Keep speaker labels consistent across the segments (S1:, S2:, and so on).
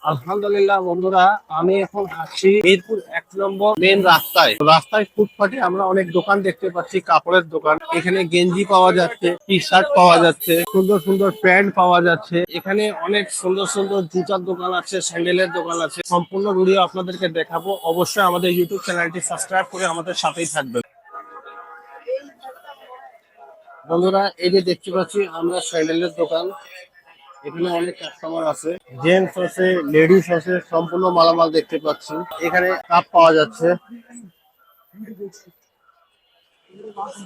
S1: আলহামদুলিল্লাহ বন্ধুরা, আমি এখন আছি মিরপুর 1 নম্বর মেন রাস্তায়। রাস্তায় ফুটপাতে আমরা অনেক দোকান দেখতে পাচ্ছি, কাপড়ের দোকান। এখানে গেঞ্জি পাওয়া যাচ্ছে, টি শার্ট পাওয়া যাচ্ছে, সুন্দর সুন্দর প্যান্ট পাওয়া যাচ্ছে। এখানে অনেক সুন্দর সুন্দর জুতার দোকান আছে, স্যান্ডেলের দোকান আছে। সম্পূর্ণ ভিডিও আপনাদেরকে দেখাবো। অবশ্যই আমাদের ইউটিউব চ্যানেলটি সাবস্ক্রাইব করে আমাদের সাথেই থাকবেন। বন্ধুরা, এই যে দেখতে পাচ্ছি আমরা স্যান্ডেলের দোকান। এখানে অনেক কাস্টমার আছে, জেন্টস আছে, লেডিস আছে, সম্পূর্ণ মালামাল দেখতে পাচ্ছি। এখানে কাপ পাওয়া যাচ্ছে।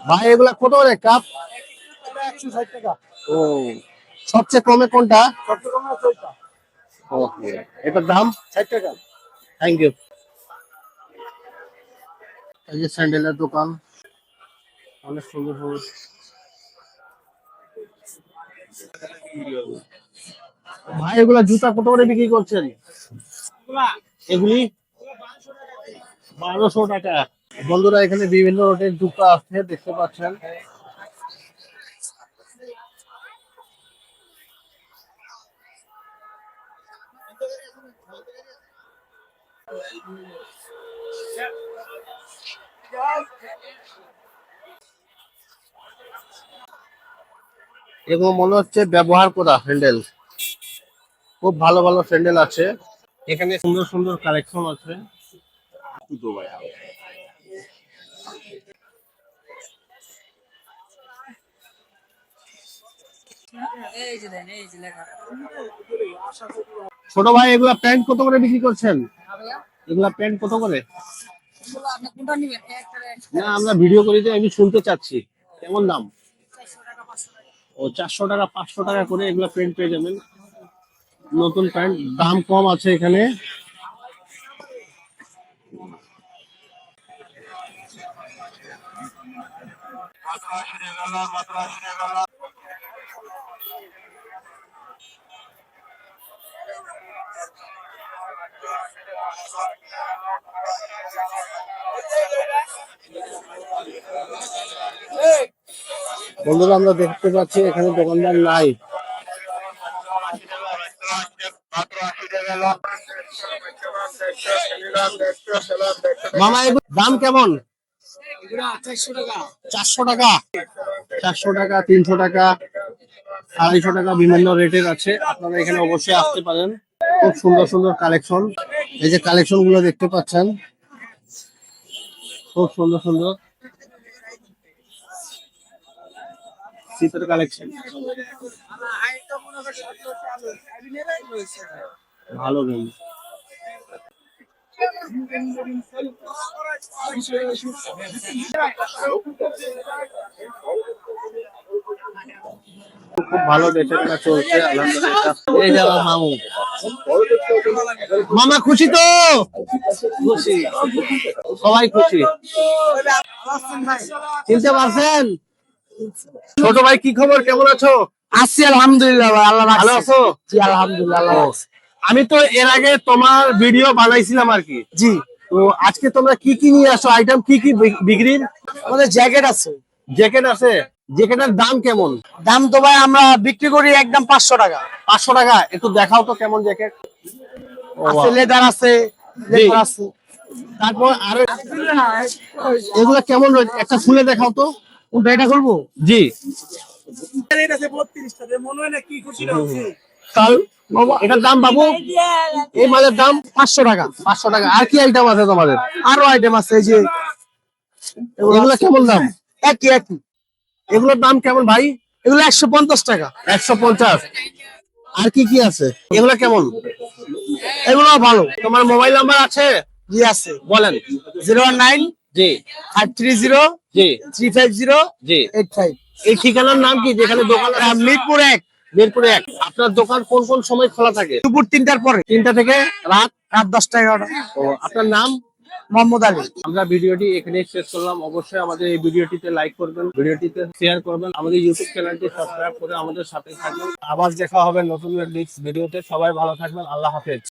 S1: ভাই এগুলা কত করে কাপ? 160 টাকা। ও, সবচেয়ে কমে কোনটা? সবচেয়ে কমে ওইটা। ওকে, এটার দাম 60 টাকা। Thank you. এই যে স্যান্ডেলের দোকান, অনেক সুন্দর সুন্দর। ভাই এগুলা জুতা কত করে বিক্রি করছেন? এগুলি 1200 টাকা। বন্ধুরা, এখানে বিভিন্ন রকমের জুতা আছে, দেখতে পাচ্ছেন। এগুলো মনে হচ্ছে ব্যবহার করা স্যান্ডেল। খুব ভালো ভালো স্যান্ডেল আছে এখানে, সুন্দর সুন্দর কালেকশন আছে। ছোট ভাই এগুলা প্যান্ট কত করে বিক্রি করছেন? এগুলা প্যান্ট কত করে? না, আমরা ভিডিও করি যে, আমি শুনতে চাচ্ছি কেমন দাম। ও, 400 টাকা 500 টাকা করে এগুলা প্যান্ট পেয়ে যাবেন। নতুন প্যান্ট, দাম কম আছে এখানে। বন্ধুরা, আমরা দেখতে পাচ্ছি এখানে দোকানদার নাই। মামা এগুলোর দাম কেমন? 400 টাকা, 400 টাকা, 300 টাকা, 250 টাকা, বিভিন্ন রেটের আছে। আপনারা এখানে অবশ্যই আসতে পারেন। খুব সুন্দর সুন্দর কালেকশন। এই যে কালেকশন গুলো দেখতে পাচ্ছেন, খুব সুন্দর সুন্দর শীতের কালেকশন। ভালো নেই। খুব ভালো বেচাকেনা চলছে আলহামদুলিল্লাহ। এই যে আমার মামু। মামা খুশি তো? খুশি, সবাই খুশি। চিনতে পারছেন? ছোট ভাই কি খবর, কেমন আছো?
S2: আছি আলহামদুলিল্লাহ ভাই, আল্লাহ
S1: ভালো
S2: রাখছে।
S1: আছো?
S2: জি আলহামদুলিল্লাহ।
S1: আমি তো এর আগে তোমার ভিডিও বানাইছিলাম আর কি।
S2: জি,
S1: তো আজকে তোমরা কি কি নিয়ে আসো, আইটেম কি কি বিক্রির?
S2: আমাদের জ্যাকেট আছে।
S1: জ্যাকেট আছে? জ্যাকেটের দাম কেমন?
S2: দাম তো ভাই আমরা বিক্রি করি একদম 500 টাকা।
S1: 500 টাকা। একটু দেখাও তো কেমন জ্যাকেট।
S2: আছে লেদার আছে, লেদার আছে।
S1: তারপর আরো এগুলা কেমন রয়েছে, একটা খুলে দেখাও তো।
S2: কোনটা এটা করবো?
S1: জি। তাহলে এটার দাম বাবু, এই মালের দাম
S2: 500 টাকা।
S1: 500 টাকা। আর কি আইটেম আছে তোমাদের?
S2: আরো আইটেম আছে, এই যে
S1: এগুলা কেমন দাম?
S2: একই একই।
S1: এগুলোর দাম কেমন ভাই?
S2: এগুলো 150 টাকা।
S1: 150। আর কি কি আছে? এগুলা কেমন?
S2: এগুলো ভালো।
S1: তোমার মোবাইল নাম্বার আছে?
S2: জি আছে,
S1: বলেন।
S2: 019
S1: জি
S2: 530
S1: জি
S2: 350
S1: জি।
S2: 85।
S1: এই ঠিকানার নাম কি, যেখানে দোকান আছে?
S2: মিরপুর 1।
S1: মিরপুরে 1। আপনার দোকান কোন কোন সময় খোলা থাকে?
S2: দুপুর 3টার পরে,
S1: 3টা থেকে রাত
S2: রাত 10টা 11টা।
S1: ও, আপনার নাম?
S2: মোহাম্মদ আলী।
S1: আমরা ভিডিওটি এখানে শেষ করলাম। অবশ্যই আমাদের এই ভিডিওটিতে লাইক করবেন, ভিডিওটিতে শেয়ার করবেন, আমাদের ইউটিউব চ্যানেলটি সাবস্ক্রাইব করে আমাদের সাথে থাকবেন। আবার দেখা হবে নতুন নেক্সট ভিডিওতে। সবাই ভালো থাকবেন, আল্লাহ হাফেজ।